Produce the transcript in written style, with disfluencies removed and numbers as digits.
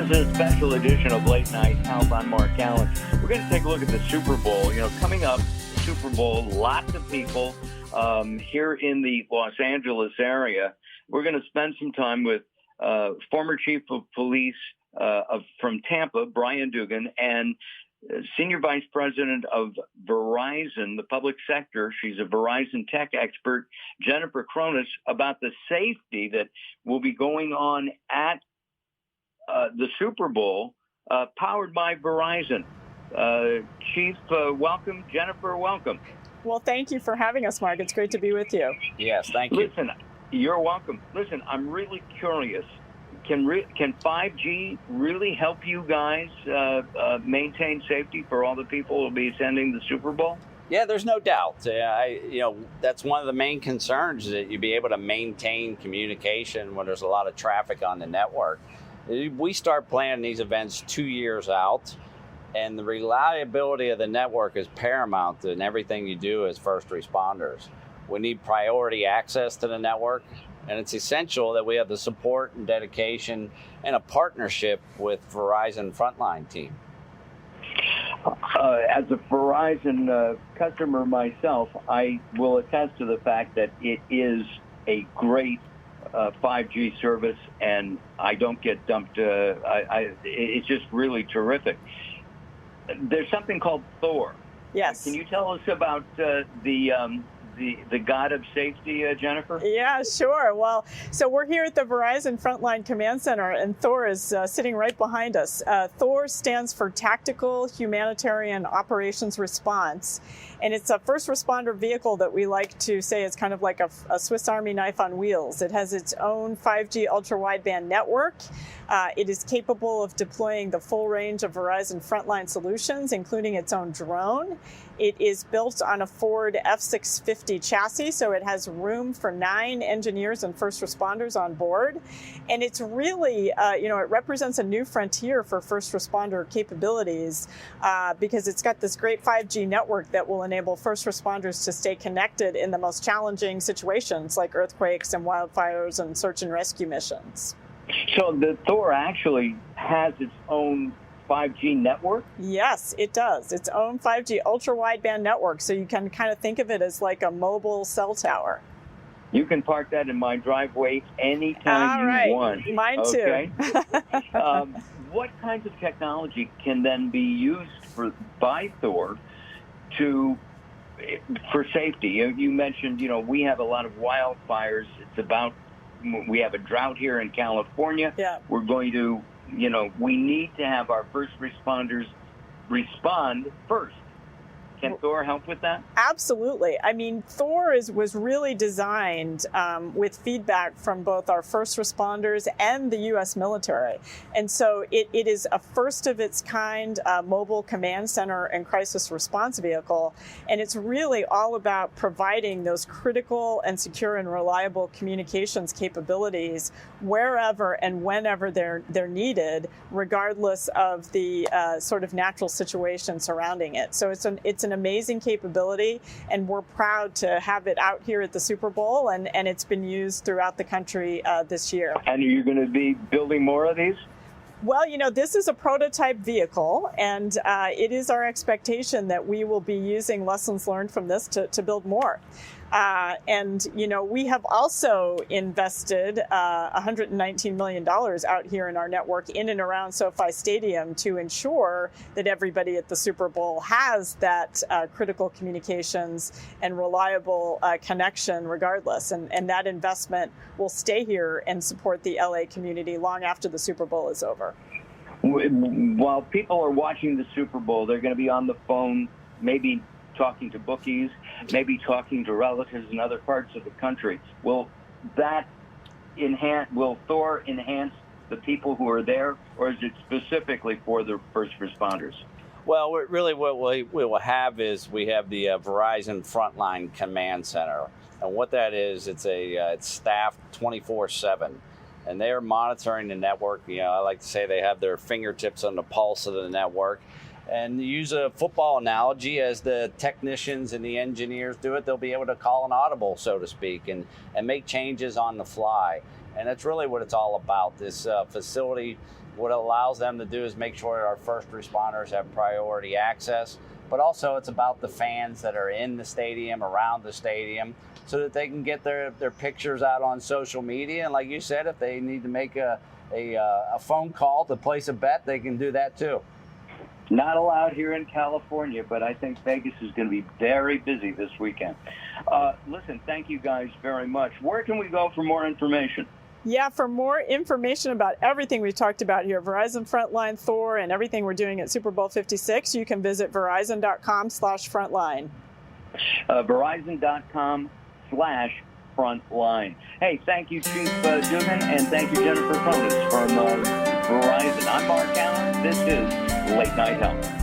This is a special edition of Late Night Health. I'm Mark Allen. We're going to take a look at the Super Bowl. Coming up, Super Bowl, lots of people here in the Los Angeles area. We're going to spend some time with former chief of police from Tampa, Brian Dugan, and senior vice president of Verizon, the public sector. She's a Verizon tech expert, Jennifer Chronis, about the safety that will be going on at the Super Bowl, powered by Verizon. Chief, welcome. Jennifer, welcome. Well, thank you for having us, Mark. It's great to be with you. Yes, thank you. Listen, you're welcome. Listen, I'm really curious. Can 5G really help you guys maintain safety for all the people who will be attending the Super Bowl? Yeah, there's no doubt. That's one of the main concerns, that you be able to maintain communication when there's a lot of traffic on the network. We start planning these events 2 years out, and the reliability of the network is paramount in everything you do as first responders. We need priority access to the network, and it's essential that we have the support and dedication and a partnership with Verizon Frontline team. As a Verizon customer myself, I will attest to the fact that it is a great 5G service, and I don't get dumped. It's just really terrific. There's something called Thor. Yes. Can you tell us about the god of safety, Jennifer? Yeah, sure. Well, so we're here at the Verizon Frontline Command Center, and Thor is sitting right behind us. Thor stands for Tactical Humanitarian Operations Response, and it's a first responder vehicle that we like to say is kind of like a Swiss Army knife on wheels. It has its own 5G Ultra Wideband network. It is capable of deploying the full range of Verizon Frontline solutions, including its own drone. It is built on a Ford F-650 chassis, so it has room for 9 engineers and first responders on board. And it's really, it represents a new frontier for first responder capabilities because it's got this great 5G network that will enable first responders to stay connected in the most challenging situations like earthquakes and wildfires and search and rescue missions. So the Thor actually has its own 5G network? Yes, it does. Its own 5G ultra wideband network. So you can kind of think of it as like a mobile cell tower. You can park that in my driveway anytime you want. Mine too. What kinds of technology can then be used by Thor for safety? You mentioned, we have a lot of wildfires. We have a drought here in California. Yeah. We're going to, we need to have our first responders respond first. Can Thor help with that? Absolutely. I mean, Thor was really designed with feedback from both our first responders and the U.S. military. And so it is a first of its kind mobile command center and crisis response vehicle. And it's really all about providing those critical and secure and reliable communications capabilities wherever and whenever they're needed, regardless of the sort of natural situation surrounding it. So it's an amazing capability, and we're proud to have it out here at the Super Bowl, and it's been used throughout the country this year. And are you going to be building more of these? Well, this is a prototype vehicle, and it is our expectation that we will be using lessons learned from this to build more. And we have also invested $119 million out here in our network in and around SoFi Stadium to ensure that everybody at the Super Bowl has that critical communications and reliable connection regardless. And that investment will stay here and support the LA community long after the Super Bowl is over. While people are watching the Super Bowl, they're going to be on the phone, maybe talking to bookies, maybe talking to relatives in other parts of the country. Will Thor enhance the people who are there, or is it specifically for the first responders? Well, really what we will have is we have the Verizon Frontline Command Center. And what that is, it's staffed 24/7. And they are monitoring the network. I like to say they have their fingertips on the pulse of the network. And to use a football analogy, as the technicians and the engineers do it, they'll be able to call an audible, so to speak, and make changes on the fly. And that's really what it's all about. This facility What it allows them to do is make sure our first responders have priority access, but also it's about the fans that are in the stadium, around the stadium, so that they can get their pictures out on social media. And like you said, if they need to make a phone call to place a bet, they can do that too. Not allowed here in California, but I think Vegas is going to be very busy this weekend. Listen, thank you guys very much. Where can we go for more information? Yeah, for more information about everything we talked about here, Verizon Frontline, Thor, and everything we're doing at Super Bowl 56, you can visit verizon.com/frontline. Verizon.com/frontline. Hey, thank you, Chief Dugan, and thank you, Jennifer Chronis from Verizon. I'm Mark Allen. This is Late Night Health.